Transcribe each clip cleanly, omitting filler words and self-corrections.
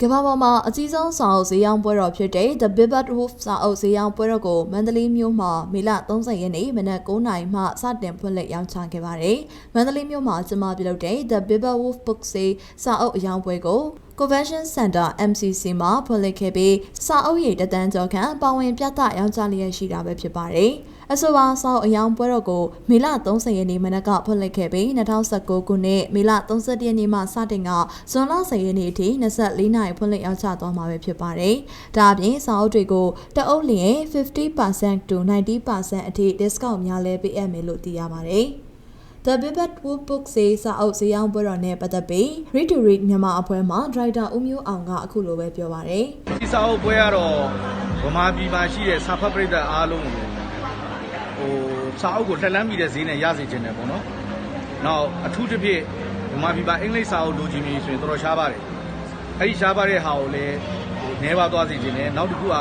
ကမ္ဘာပေါ်မှာအကြီးဆုံးစာအုပ်ဈေးရောင်းပွဲတော်ဖြစ်တဲ့ The Bibbert Wolf စာအုပ်ဈေးရောင်းပွဲတော်ကိုမန္တလေးမြို့မှာမေလ30ရက်နေ့မနက်9:00နာရီမှစတင်ဖွင့်လှစ်ရောင်းချခဲ့ပါတယ်။မန္တလေးမြို့မှာကျင်းပပြုလုပ်တဲ့ The Bibbert Wolf Book Sale စာအုပ်အရောင်းပွဲကို Convention Center MCC မှာဖွင့်လှစ်ခဲ့ပြီးစာအုပ်ရည်တသန်းကျော်ခန့်ပါဝင်ပြသရောင်းချလျက်ရှိတာပဲဖြစ်ပါတယ်။အဆိုပါစာအုပ်အရောင်းပွဲတော်ကိုမေလ30ရက်နေ့မနက်ကဖွင့်လှစ်ခဲ့ပြီး2019ခုနှစ်မေလ31ရက်နေ့မှစတင်ကဇွန်လ10ရက်နေ့အထိ24နာရီဖွင့်လှစ်ရောင်းချသွားမှာပဲဖြစ်ပါတယ်။ဒါအပြင်စာအုပ်တွေကိုတအုပ်လျင်50% to 90% အထိ discount များလဲပေးအပ်မယ်လို့သိရပါတယ်။ The Bibbert Wolf Book Sale စာအုပ်ဈေးရောင်းပွဲတော်နဲ့ပတ်သက်ပြီး Read to Read မြန်မာအဖွဲ့မှဒရိုက်တာဦးမျိုးအောင်ကအခုလိုပဲပြောပါတယ်။ဒီစာအုပ်ပွဲကတော့ဗမာပြည်မှာရှိတဲ့စာဖတ်ပရိသတ်အားလုံးစာအုပ်ကိုလက်လန်းမိတဲ့ဈေးနဲ့ရစေချင်တယ်ပေါ့နော်။နောက်အထူးသဖြင့်ဗမာပြည်မှာအင်္ဂလိပ်စာအုပ်လိုချင်ပြီဆိုရင်တော်တော်ရှားပါတယ်။အဲဒီရှားပါတဲ့ဟာကိုလည်းနည်းပါးသွားစေချင်တယ်။နောက်တစ်ခုက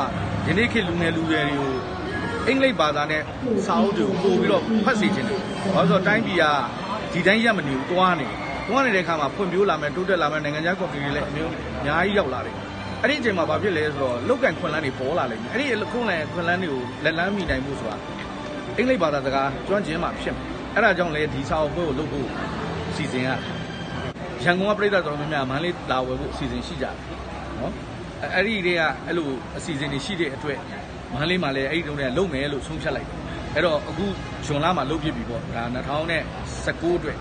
ယနေ့ခေတ်လူငယ်လူရွယ်တွေကိုအင်္ဂလိပ်ဘာသာနဲ့စာအုပ်တွေကိုပို့ပြီးတော့ဖတ်စေချင်တယ်။ဘာလို့ဆိုတော့တိုင်းပြည်ကဒီတိုင်းရက်မနေဘူးတွားနေတဲ့အခါမှာဖွံ့ဖြိုးလာမယ်တိုးတက်လာမယ်နိုင်ငံခြားကုမ္ပဏီတွေလည်းအများကြီးရောက်လာတယ်။အဲ့ဒီအချိန်မှာဘာဖြစ်လဲဆိုတော့လုတ်ကန်ခွန်လန်းတွေပေါ်လာလိမ့်မယ်။အဲ့ဒီခွန်လန်းတွေကိုလက်လန်းမိနိုင်မှုဆိုတာအင်္ဂလိပ်ဘာသာစကားကျွမ်းကျင်မှဖြစ်မယ်။အဲ့ဒါကြောင့်လည်းဒီစာအုပ်ပွဲကိုလုပ်ဖို့စီစဉ်ရတယ်။ရန်ကုန်ကပြည်သက်တော်များများမန္တလေးလာဝယ်ဖို့အစီအစဉ်ရှိကြတယ်။နော်။အဲ့ဒီတွေကအဲ့လိုအစီအစဉ်တွေရှိတဲ့အတွက်မန္တလေးမှာလည်းအဲ့ဒီတုန်းကလုပ်မယ်လို့ဆုံးဖြတ်လိုက်တယ်။အဲ့တော့အခုဇွန်လမှာလုပ်ဖြစ်ပြီပေါ့။ဒါ2019အတွက်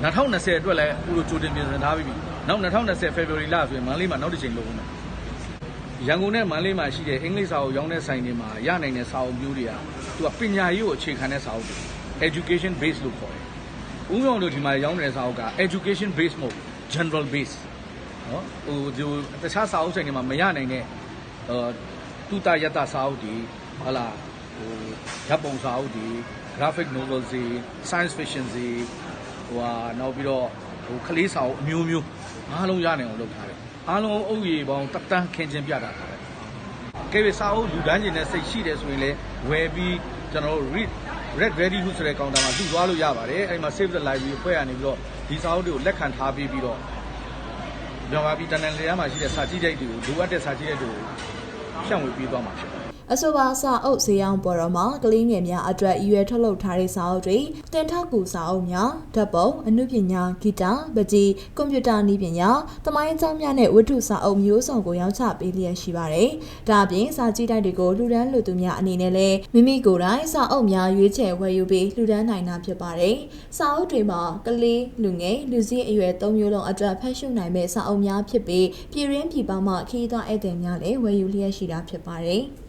2020အတွက်လည်းဥလိုကြိုတင်ပြင်ဆင်ထားပြီးပြီ။နောက်2020 February လဆိုရင်မန္တလေးမှာနောက်တစ်ချိန်လုပ်ဦးမယ်။ရန်ကုန်နဲ့မန္တလေးမှာရှိတဲ့အင်္ဂလိပ်စာအုပ်ရောင်းတဲ့ဆိုင်တွေမှာရနိုင်တဲ့စာအုပ်မျိုးတွေကသူကပညာရေးကိုအခြေခံတဲ့စာအုပ်တွေ education base လို့ခေါ်တယ်။ဦးမျိုးတို့ဒီမှာရောင်းတဲ့စာအုပ်က education base မဟုတ် general base နော်ဟိုတခြားစာအုပ်ဆိုင်တွေမှာမရနိုင်တဲ့တူတာယတစာအုပ်တွေဟုတ်လားဟိုဓာတ်ပုံစာအုပ်တွေ graphic novels တွေ science fiction တွေနောက်ပြီးတော့ကလေးစာအုပ်အမျိုးမျိုးအားလုံးရနိုင်အောင်လုပ်ထားတယ်အားလုံးအုပ်ရည်ပေါင်းတန်းခင်းချင်းပြတာထားတယ်ကဲစာအုပ်လူတန်းကျင်တဲ့စိတ်ရှိတယ်ဆိုရင်လည်းဝယ်ပြီးကျွန်တော်တို့ Red Ready to ဆိုတဲ့ကောင်တာမှာသူ့သွားလို့ရပါတယ်အဲဒီမှာ Save the Library အဖွဲ့ကနေပြီးတော့ဒီစာအုပ်တွေကိုလက်ခံထားပြီးတော့မြန်မာပြည်တန်တန်လျားမှာရှိတဲ့စာကြည့်တိုက်တွေကိုလိုအပ်တဲ့စာကြည့်တိုက်တွေကိုဖြန့်ဝေပေးသွားမှာဖြစ်ပါတယ်အဆိုပါစာအုပ်ဈေးရောင်းပွဲတော်မှာကလေးငယ်များအတွက်ရွယ်ထုတ်လုပ်ထားတဲ့စာအုပ်တွေတင်ထောက်ကူစာအုပ်များဓာတ်ပုံအနုပညာဂီတပကြီးကွန်ပျူတာနည်းပညာသမိုင်းကြောင်းများနဲ့ဝတ္ထုစာအုပ်မျိုးစုံကိုရောင်းချပေးလျက်ရှိပါတယ်။ဒါအပြင်စာကြည့်တိုက်တွေကိုလူဒန်းလူသူများအနေနဲ့လည်းမိမိကိုယ်တိုင်စာအုပ်များရွေးချယ်ဝယ်ယူပြီးလူဒန်းနိုင်တာဖြစ်ပါတယ်။စာအုပ်တွေမှာကလေးလူငယ်လူကြီးအရွယ်၃မျိုးလုံးအတွက်ဖတ်ရှုနိုင်မဲ့စာအုပ်များဖြစ်ပြီးပြည်ရင်းပြည်ပမှခရီးသွားဧည့်သည်များလည်းဝယ်ယူလျက်ရှိတာဖြစ်ပါတယ်။